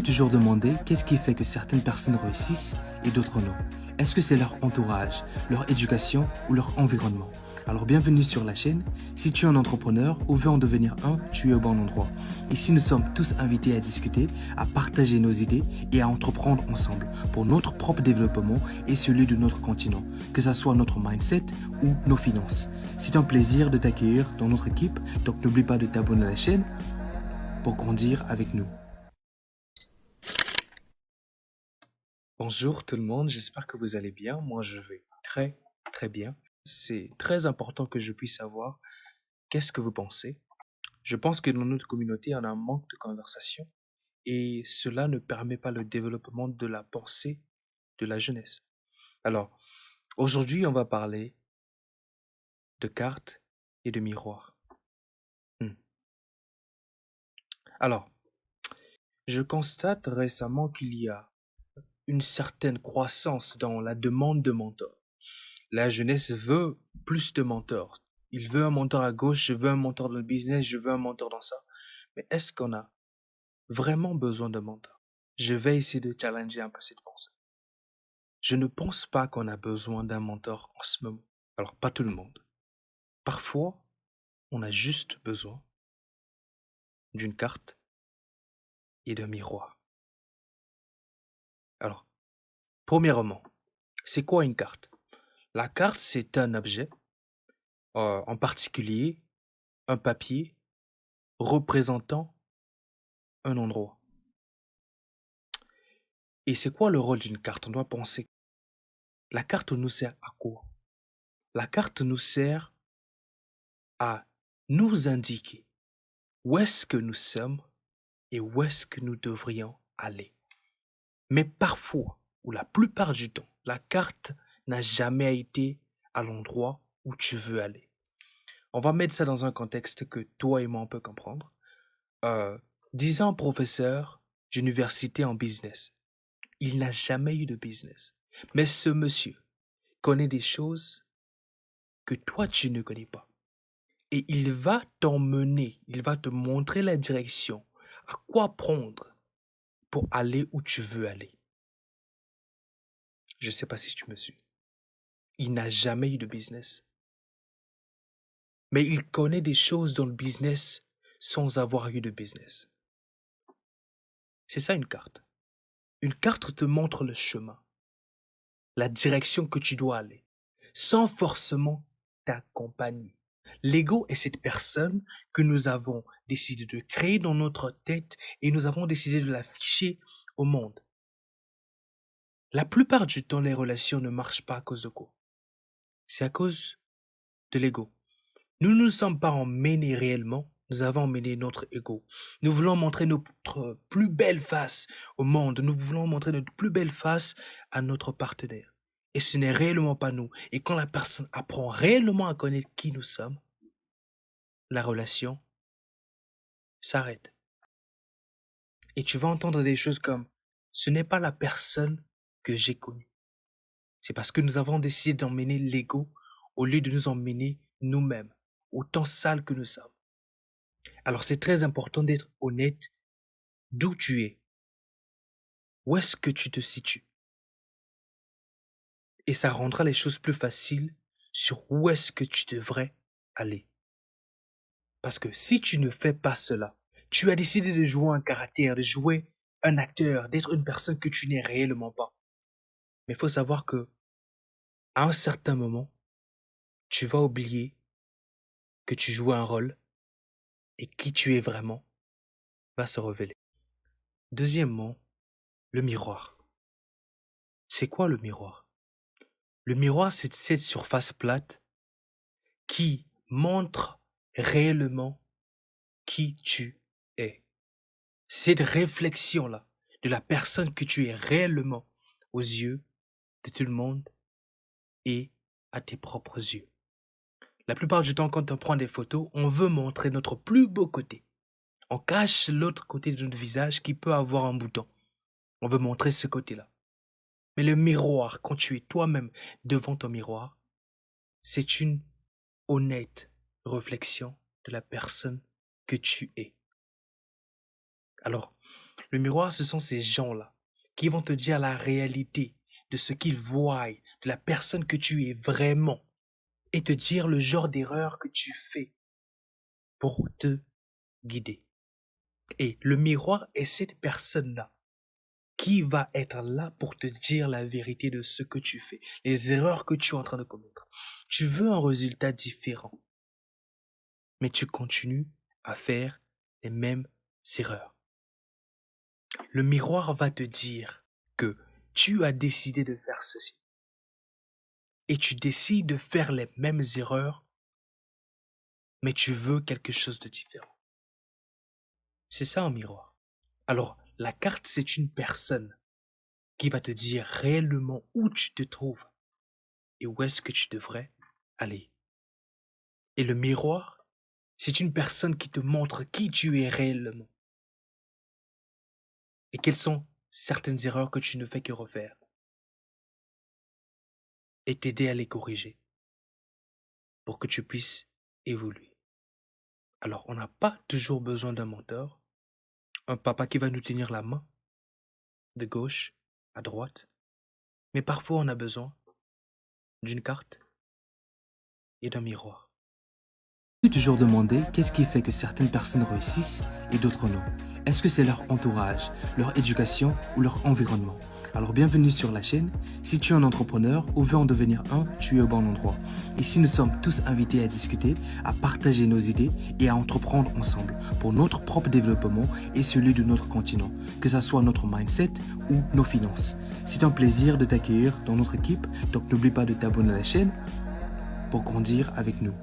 toujours demandé qu'est-ce qui fait que certaines personnes réussissent et d'autres non? Est-ce que c'est leur entourage, leur éducation ou leur environnement? Alors bienvenue sur la chaîne. Si tu es un entrepreneur ou veux en devenir un, tu es au bon endroit. Ici, nous sommes tous invités à discuter, à partager nos idées et à entreprendre ensemble pour notre propre développement et celui de notre continent, que ce soit notre mindset ou nos finances. C'est un plaisir de t'accueillir dans notre équipe, donc n'oublie pas de t'abonner à la chaîne pour grandir avec nous. Bonjour tout le monde, j'espère que vous allez bien. Moi, je vais très bien. C'est très important que je puisse savoir qu'est-ce que vous pensez. Je pense que dans notre communauté, on a un manque de conversation et cela ne permet pas le développement de la pensée de la jeunesse. Alors, aujourd'hui, on va parler de cartes et de miroirs. Hmm. Alors, je constate récemment qu'il y a une certaine croissance dans la demande de mentors. La jeunesse veut plus de mentors. Il veut un mentor à gauche, je veux un mentor dans le business, je veux un mentor dans ça. Mais est-ce qu'on a vraiment besoin de mentor? Je vais essayer de challenger un peu cette pensée. Je ne pense pas qu'on a besoin d'un mentor en ce moment. Alors, pas tout le monde. Parfois, on a juste besoin d'une carte et d'un miroir. Alors, premièrement, c'est quoi une carte? La carte, c'est un objet, en particulier un papier représentant un endroit. Et c'est quoi le rôle d'une carte? On doit penser. La carte nous sert à quoi? La carte nous sert à nous indiquer où est-ce que nous sommes et où est-ce que nous devrions aller. Mais parfois, ou la plupart du temps, la carte n'a jamais été à l'endroit où tu veux aller. On va mettre ça dans un contexte que toi et moi on peut comprendre. Disons un professeur d'université en business. Il n'a jamais eu de business. Mais ce monsieur connaît des choses que toi tu ne connais pas. Et il va t'emmener, il va te montrer la direction, à quoi prendre pour aller où tu veux aller. Je ne sais pas si tu me suis. Il n'a jamais eu de business. Mais il connaît des choses dans le business sans avoir eu de business. C'est ça une carte. Une carte te montre le chemin, la direction que tu dois aller, sans forcément t'accompagner. L'ego est cette personne que nous avons décidé de créer dans notre tête et nous avons décidé de l'afficher au monde. La plupart du temps, les relations ne marchent pas à cause de quoi? C'est à cause de l'ego. Nous ne nous sommes pas emmenés réellement, nous avons emmené notre ego. Nous voulons montrer notre plus belle face au monde, nous voulons montrer notre plus belle face à notre partenaire. Et ce n'est réellement pas nous. Et quand la personne apprend réellement à connaître qui nous sommes, la relation s'arrête. Et tu vas entendre des choses comme ce n'est pas la personne que j'ai connue. C'est parce que nous avons décidé d'emmener l'ego au lieu de nous emmener nous-mêmes, autant sales que nous sommes. Alors c'est très important d'être honnête d'où tu es, où est-ce que tu te situes. Et ça rendra les choses plus faciles sur où est-ce que tu devrais aller. Parce que si tu ne fais pas cela, tu as décidé de jouer un caractère, de jouer un acteur, d'être une personne que tu n'es réellement pas. Mais il faut savoir que à un certain moment, tu vas oublier que tu joues un rôle et qui tu es vraiment va se révéler. Deuxièmement, le miroir. C'est quoi le miroir? Le miroir, c'est cette surface plate qui montre réellement qui tu es. Cette réflexion-là de la personne que tu es réellement aux yeux de tout le monde et à tes propres yeux. La plupart du temps, quand on prend des photos, on veut montrer notre plus beau côté. On cache l'autre côté de notre visage qui peut avoir un bouton. On veut montrer ce côté-là. Mais le miroir, quand tu es toi-même devant ton miroir, c'est une honnête réflexion de la personne que tu es. Alors, Le miroir, ce sont ces gens-là qui vont te dire la réalité de ce qu'ils voient, de la personne que tu es vraiment, et te dire le genre d'erreur que tu fais pour te guider. Et le miroir est cette personne-là qui va être là pour te dire la vérité de ce que tu fais, les erreurs que tu es en train de commettre. Tu veux un résultat différent, mais tu continues à faire les mêmes erreurs. Le miroir va te dire que tu as décidé de faire ceci et tu décides de faire les mêmes erreurs, mais tu veux quelque chose de différent. C'est ça un miroir. Alors, la carte, c'est une personne qui va te dire réellement où tu te trouves et où est-ce que tu devrais aller. Et le miroir, c'est une personne qui te montre qui tu es réellement et quelles sont certaines erreurs que tu ne fais que refaire et t'aider à les corriger pour que tu puisses évoluer. Alors, on n'a pas toujours besoin d'un mentor, un papa qui va nous tenir la main de gauche à droite, mais parfois on a besoin d'une carte et d'un miroir. Je me suis toujours demandé qu'est-ce qui fait que certaines personnes réussissent et d'autres non. Est-ce que c'est leur entourage, leur éducation ou leur environnement? Alors bienvenue sur la chaîne. Si tu es un entrepreneur ou veux en devenir un, tu es au bon endroit. Ici nous sommes tous invités à discuter, à partager nos idées et à entreprendre ensemble pour notre propre développement et celui de notre continent, que ce soit notre mindset ou nos finances. C'est un plaisir de t'accueillir dans notre équipe, donc n'oublie pas de t'abonner à la chaîne pour grandir avec nous.